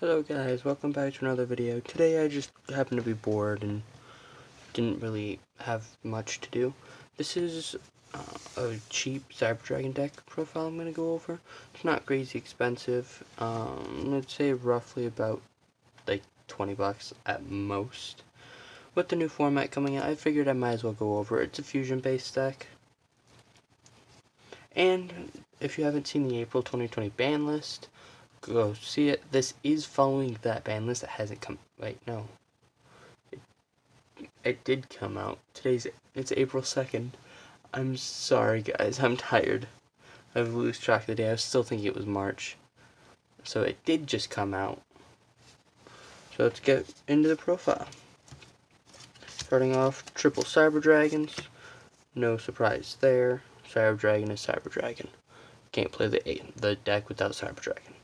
Hello guys, welcome back to another video. Today I just happened to be bored and didn't really have much to do. This is a cheap Cyberdragon deck profile I'm going to go over. It's not crazy expensive. I'd say roughly about like 20 bucks at most. With the new format coming out, I figured I might as well go over it. It's a fusion based deck. And if you haven't seen the April 2020 ban list, go see it. This is following that ban list that hasn't come. Wait, no. It did come out. It's April 2nd. I'm sorry, guys. I'm tired. I've lost track of the day. I was still thinking it was March. So it did just come out. So let's get into the profile. Starting off, triple Cyberdragons. No surprise there. Cyberdragon is Cyberdragon. Can't play the deck without Cyberdragon.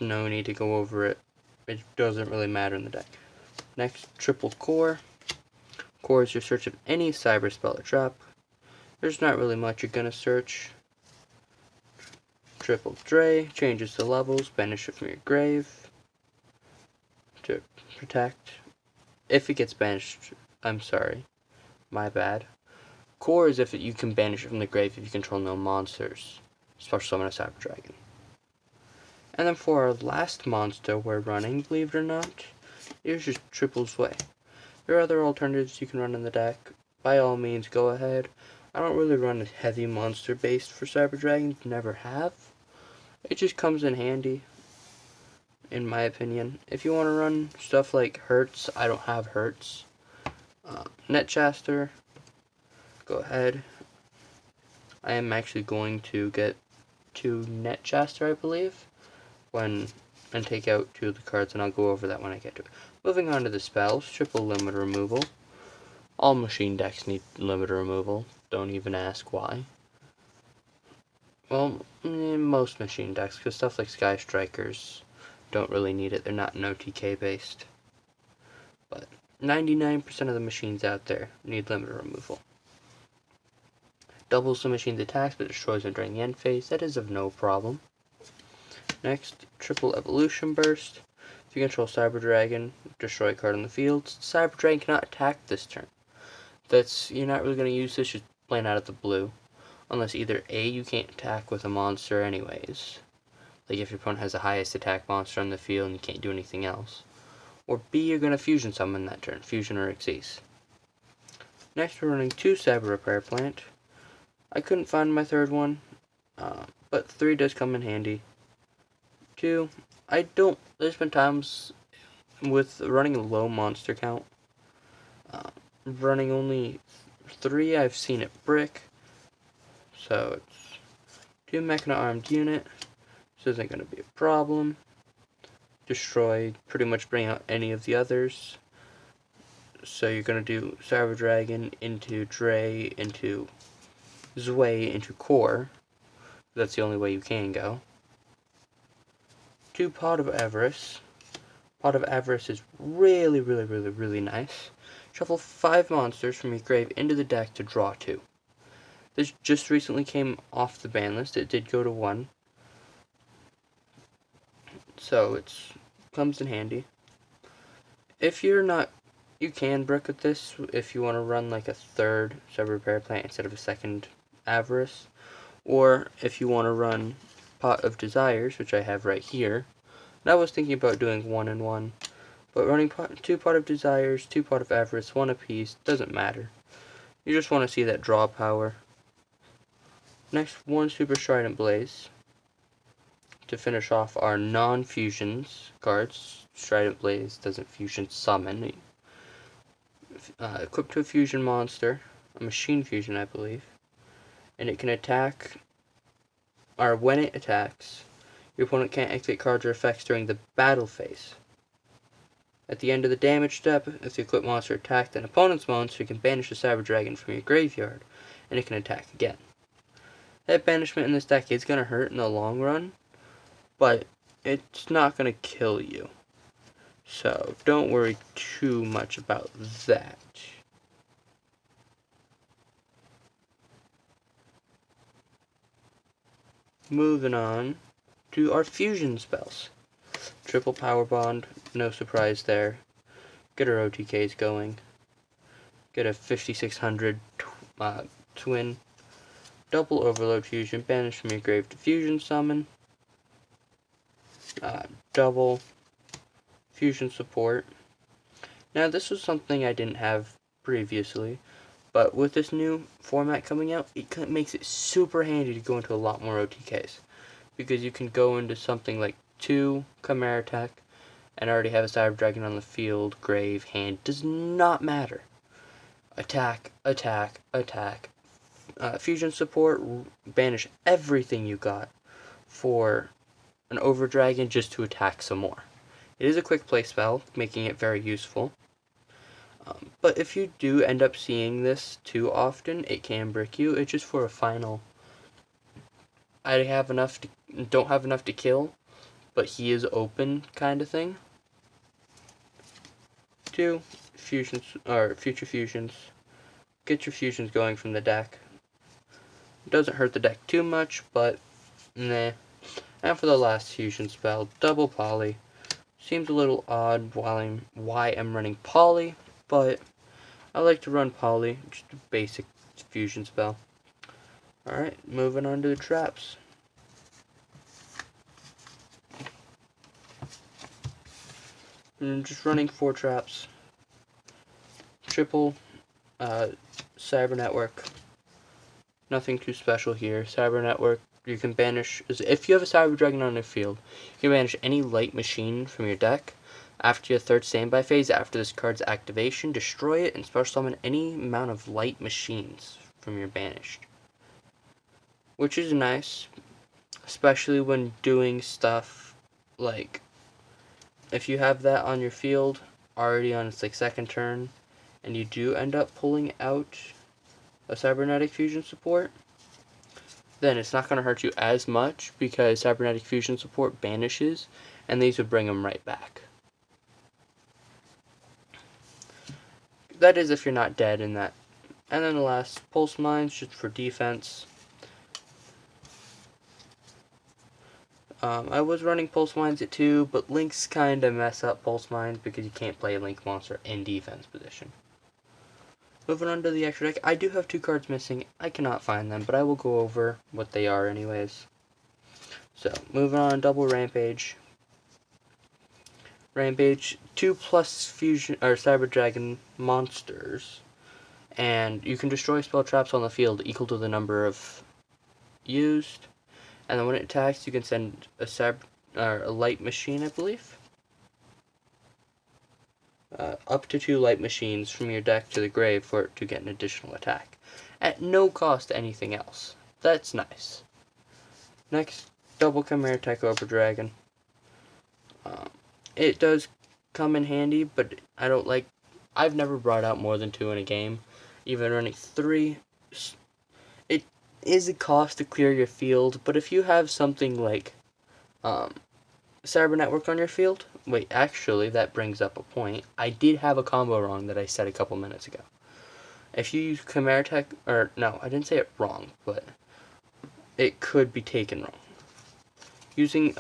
No need to go over it. It doesn't really matter in the deck. Next, triple core. Core is your search of any cyber spell or trap. There's not really much you're gonna search. Triple Dre changes the levels, banish it from your grave to protect. If it gets banished, I'm sorry, my bad. Core is if you can banish it from the grave if you control no monsters. Special summon a Cyberdragon. And then for our last monster we're running, believe it or not, here's just triple Sway. There are other alternatives you can run in the deck. By all means, go ahead. I don't really run a heavy monster based for Cyberdragon, never have. It just comes in handy, in my opinion. If you want to run stuff like Hertz, I don't have Hertz. Netchaster, go ahead. I am actually going to get to Netchaster, I believe, and take out 2 of the cards, and I'll go over that when I get to it. Moving on to the spells, triple limit removal. All machine decks need limit removal. Don't even ask why. Well, most machine decks, because stuff like Sky Strikers don't really need it. They're not OTK based. But 99% of the machines out there need limit removal. Doubles the machine's attacks but destroys them during the end phase. That is of no problem. Next, triple evolution burst. If you control Cyberdragon, destroy a card on the field. Cyberdragon cannot attack this turn. You're not really going to use this just plain out of the blue. Unless either A, you can't attack with a monster anyways. Like if your opponent has the highest attack monster on the field and you can't do anything else. Or B, you're going to fusion summon that turn. Fusion or Xyz. Next, we're running 2 Cyber Repair Plant. I couldn't find my third one, but 3 does come in handy. 2, there's been times with running a low monster count, running only 3, I've seen it brick. So it's 2 Mechana armed unit. This isn't going to be a problem. Destroy, pretty much bring out any of the others. So you're going to do Cyberdragon into Dre, into Zway, into Core. That's the only way you can go. 2 Pot of Avarice. Pot of Avarice is really nice. Shuffle 5 monsters from your grave into the deck to draw 2. This just recently came off the ban list. It did go to 1. So it comes in handy. If you're not, you can brick with this if you want to run like a 3rd Cyber Repair Plant instead of a 2nd Avarice. Or if you want to run Pot of Desires, which I have right here. And I was thinking about doing 1 and 1. But running 2 Pot of Desires, 2 Pot of Avarice, 1 apiece, doesn't matter. You just want to see that draw power. Next, 1 Super Strident Blaze. To finish off our non-fusions cards. Strident Blaze doesn't fusion summon. Equipped to a fusion monster. A machine fusion, I believe. And it can attack, or when it attacks, your opponent can't activate cards or effects during the battle phase. At the end of the damage step, if the equipped monster attacked an opponent's monster, you can banish the Cyberdragon from your graveyard, and it can attack again. That banishment in this deck is going to hurt in the long run, but it's not going to kill you. So don't worry too much about that. Moving on to our fusion spells. triple power bond, no surprise there. Get our OTKs going. Get a 5600 twin. Double overload fusion, banish from your grave to fusion summon. Double fusion support. Now this was something I didn't have previously, but with this new format coming out, it makes it super handy to go into a lot more OTKs. Because you can go into something like 2 Chimera Tech and already have a Cyberdragon on the field, grave, hand, does not matter. Attack, attack, attack. Fusion support, banish everything you got for an Overdragon just to attack some more. It is a quick play spell, making it very useful. But if you do end up seeing this too often, it can brick you. It's just for a final. I don't have enough to kill, but he is open kind of thing. 2 fusions or future fusions. Get your fusions going from the deck. Doesn't hurt the deck too much, but nah. And for the last fusion spell, double poly. Seems a little odd why I'm running poly, but I like to run poly, just a basic fusion spell. Alright, moving on to the traps. I'm just running 4 traps. Triple Cyber Network. Nothing too special here. Cyber Network, you can banish, if you have a Cyberdragon on the field, you can banish any light machine from your deck. After your 3rd standby phase, after this card's activation, destroy it and special summon any amount of light machines from your banished. Which is nice, especially when doing stuff like, if you have that on your field, already on its 2nd turn, and you do end up pulling out a Cybernetic Fusion support, then it's not going to hurt you as much because Cybernetic Fusion support banishes, and these would bring them right back. That is if you're not dead in that. And then the last, Pulse Mines, just for defense. I was running Pulse Mines at 2, but Links kind of mess up Pulse Mines because you can't play a Link monster in defense position. Moving on to the extra deck, I do have 2 cards missing. I cannot find them, but I will go over what they are anyways. So, moving on, double Rampage. Rampage, 2+ fusion or Cyberdragon monsters, and you can destroy spell traps on the field equal to the number of used. And then when it attacks, you can send a light machine, I believe. Up to 2 light machines from your deck to the grave for it to get an additional attack, at no cost to anything else. That's nice. Next, double Chimera Tech Overdragon. It does come in handy, but I've never brought out more than 2 in a game. Even running 3, it is a cost to clear your field, but if you have something like Cyber Network on your field, wait, actually, that brings up a point. I did have a combo wrong that I said a couple minutes ago. If you use Chimera Tech, or no, I didn't say it wrong, but it could be taken wrong. Using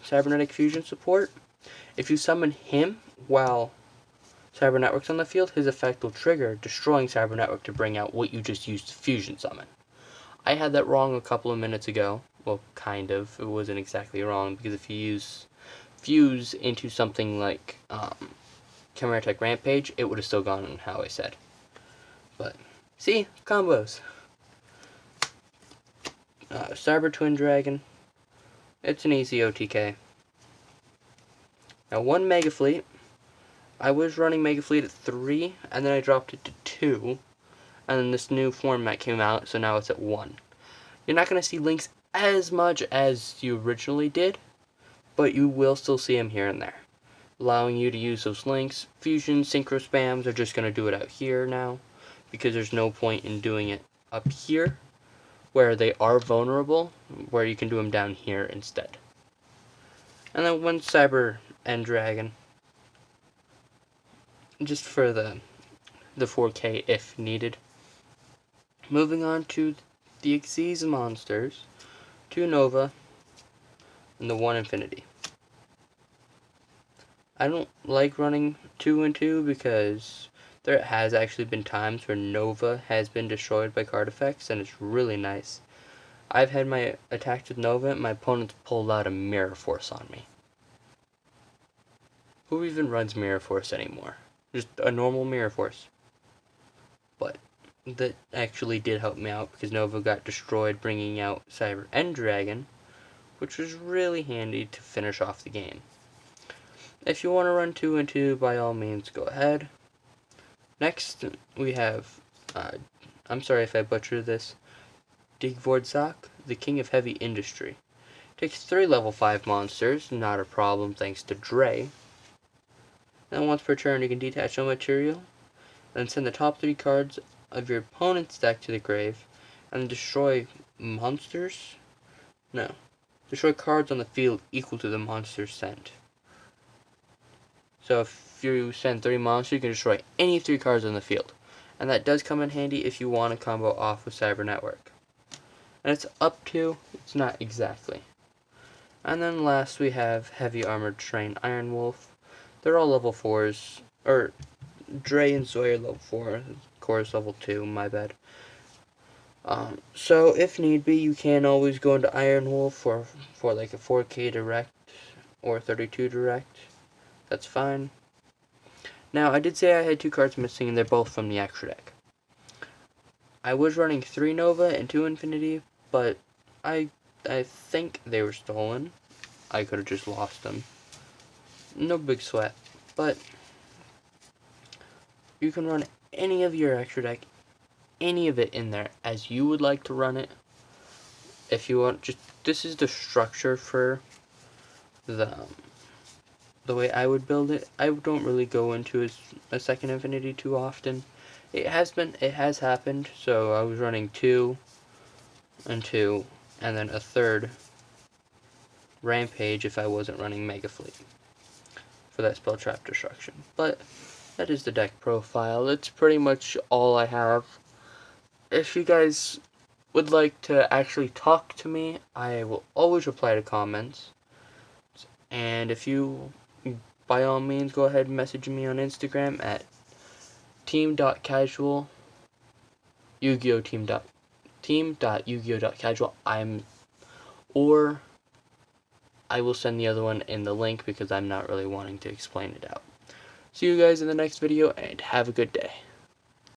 Cybernetic Fusion support, if you summon him while Cyber Network's on the field, his effect will trigger, destroying Cyber Network to bring out what you just used to Fusion summon. I had that wrong a couple of minutes ago. Well, kind of. It wasn't exactly wrong, because if you use Fuse into something like Chimera Tech Rampage, it would have still gone on how I said. But, see? Combos. Cyber Twin Dragon. It's an easy OTK. Now, 1 Mega Fleet. I was running Mega Fleet at 3, and then I dropped it to 2. And then this new format came out, so now it's at 1. You're not going to see Links as much as you originally did, but you will still see them here and there, allowing you to use those Links. Fusion, Synchro Spams are just going to do it out here now, because there's no point in doing it up here, where they are vulnerable, where you can do them down here instead. And then 1 Cyber End Dragon, just for the 4K if needed. Moving on to the Xyz monsters, 2 Nova, and the 1 Infinity. I don't like running 2 and 2 because there has actually been times where Nova has been destroyed by card effects, and it's really nice. I've had my attacks with Nova, and my opponents pulled out a Mirror Force on me. Who even runs Mirror Force anymore? Just a normal Mirror Force. But that actually did help me out because Nova got destroyed, bringing out Cyberdragon, which was really handy to finish off the game. If you want to run 2 and 2, by all means, go ahead. Next, we have, I'm sorry if I butcher this, Digvorzak, the King of Heavy Industry. Takes 3 level 5 monsters, not a problem thanks to Dre. And once per turn, you can detach no material, then send the top 3 cards of your opponent's deck to the grave, and destroy monsters? No. Destroy cards on the field equal to the monsters sent. So if you send 3 monsters, you can destroy any 3 cards on the field. And that does come in handy if you want to combo off with Cyber Network. And it's up to, it's not exactly. And then last we have Heavy Armored Train Iron Wolf. They're all level 4s, or Dre and Zoe are level 4, Core's level 2, my bad. So if need be, you can always go into Iron Wolf for like a 4K direct or 32 direct. That's fine. Now, I did say I had 2 cards missing, and they're both from the extra deck. I was running 3 Nova and 2 Infinity, but I think they were stolen. I could have just lost them. No big sweat. But you can run any of your extra deck, any of it in there, as you would like to run it. If you want, just, this is the structure for the way I would build it. I don't really go into a second Infinity too often. It has happened, so I was running 2 and 2, and then a third Rampage if I wasn't running Mega Fleet for that spell trap destruction. But that is the deck profile. That's pretty much all I have. If you guys would like to actually talk to me, I will always reply to comments. And if you, by all means, go ahead and message me on Instagram at team.casual, Yu-Gi-Oh! team.yugioh.casual. Or I will send the other one in the link because I'm not really wanting to explain it out. See you guys in the next video, and have a good day.